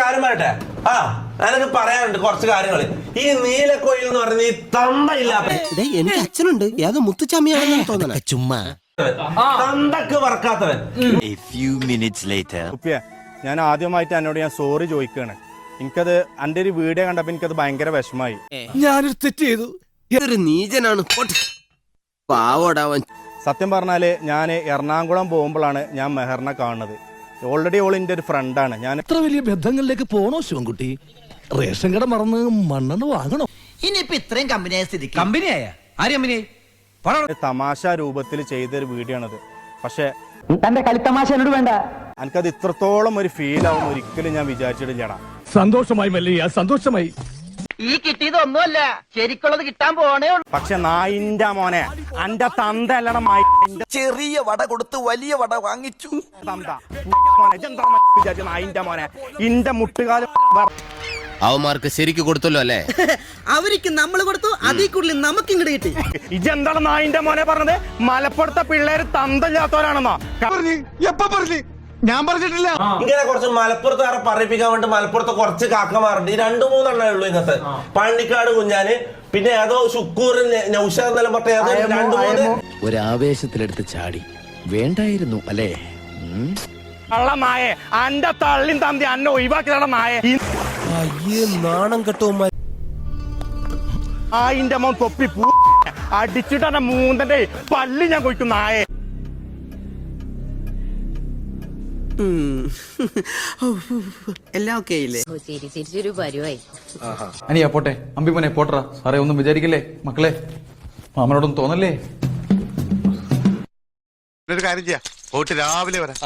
കാര്യം പറയട്ടെ. എനിക്ക് പറയാനുണ്ട് കുറച്ച് കാര്യങ്ങള്. ഈ നീലക്കോയിൽ എന്ന് പറയുന്ന ഈ തന്തയില്ലാത്ത എനിക്ക് അച്ഛനുണ്ട്, ഏതോ മുത്തുച്ചാമിയാണെന്ന് തോന്നണ. ചുമ്മാ തന്തക്ക് പറക്കാത്തവൻ. ഞാൻ ആദ്യമായിട്ട് എന്നോട് ഞാൻ സോറി ചോദിക്കുകയാണ്. എനിക്കത് എന്റെ ഒരു വീഡിയോ കണ്ടപ്പോ എനിക്കത് ഭയങ്കര വിഷമായി. ഞാനൊരു തെറ്റ് ചെയ്തു. ഇതൊരു നീചനാണ്. പാവോടാവൻ. സത്യം പറഞ്ഞാല് ഞാൻ എറണാകുളം പോകുമ്പോഴാണ് ഞാൻ മെഹറിനെ കാണുന്നത്. ഓൾറെഡി ഓൾ എൻ്റെ ഒരു ഫ്രണ്ടാണ്. ഞാൻ എത്ര വലിയ ബന്ധങ്ങളിലേക്ക് പോണോ ശിവൻകുട്ടി? റേഷൻ കട മറന്ന് മണ്ണെണ്ണ വാങ്ങണോ? ഇനിയിപ്പോ ഇത്രയും കമ്പനിയായ സ്ഥിതിക്ക് കമ്പനിയായ ആര് കമ്പനി തമാശ രൂപത്തിൽ ചെയ്തൊരു വീഡിയോ ആണത്. പക്ഷെ തന്റെ കളിത്തമാശ എന്നോട് വേണ്ട. എനിക്കത് ഇത്രത്തോളം ഒരു ഫീൽ ആവും ഒരിക്കലും ഞാൻ വിചാരിച്ചിട്ടില്ലടാ. സന്തോഷമായി മല്ലയ്യ, സന്തോഷമായി. ഈ കിട്ടിയതൊന്നുമല്ല, ശരിക്കുള്ളത് കിട്ടാൻ പോണേ ഉള്ളൂ. പക്ഷെ നായിന്റെ മോനെ, എന്റെ തന്ത അല്ലട ചെറിയ വട കൊടുത്ത് വലിയ വട വാങ്ങിച്ചു. തന്ത വിചാരിച്ച നായിന്റെ മോനെ, ഇന്റെ മുട്ടുകാലം അവന്മാർക്ക് ശരിക്ക് കൊടുത്തല്ലോ അല്ലേ? അവർക്ക് നമ്മൾ കൊടുത്തു, അതിൽ കൂടുതൽ നമുക്ക് ഇങ്ങോട്ട് കിട്ടി. ഇതെന്താണ് നായിന്റെ മോനെ പറഞ്ഞത്? മലപ്പുറത്തെ പിള്ളേര് തന്തല്ലാത്തവരാണെന്നോ? എപ്പോ പറഞ്ഞു? ഞാൻ പറഞ്ഞിട്ടില്ല. ഇങ്ങനെ കുറച്ച് മലപ്പുറത്തുകാരെ പറയിപ്പിക്കാൻ വേണ്ടി മലപ്പുറത്ത് കുറച്ച് കാക്കമാരുണ്ട്. ഈ 2-3 ഉള്ളൂ ഇങ്ങനത്തെ. പള്ളിക്കാട് കുഞ്ഞാന്, പിന്നെ ഏതോ ശുക്കൂർ നൗഷാദ് എന്നെല്ലാം പറഞ്ഞ ഏതോ 2-3 ഒരാവേശത്തിലെടുത്ത് ചാടി വേണ്ടായിരുന്നു അല്ലേ? നായെ അന്റെ തള്ളിൻ തന്തി അന്നെ ഒഴിവാക്കിയാണ് നായെ. നാണം കെട്ടോ. ആയിന്റെ മോൻ തൊപ്പി അടിച്ചിട്ട് എന്നെ മൂന്നന്റെ പല്ലി ഞാൻ കൊയ്ക്കും നായെ. എല്ലാം ഓക്കെ ഇല്ലേ? തിരിച്ചൊരു പരിവായി. അനിയാ പോട്ടെ, അമ്പിമോനെ പോട്ടറ. സാറേ ഒന്നും വിചാരിക്കില്ലേ മക്കളെ, മാമനോടൊന്നും തോന്നല്ലേ? ഒരു കാര്യം ചെയ്യാം, പോയിട്ട് രാവിലെ വരാം.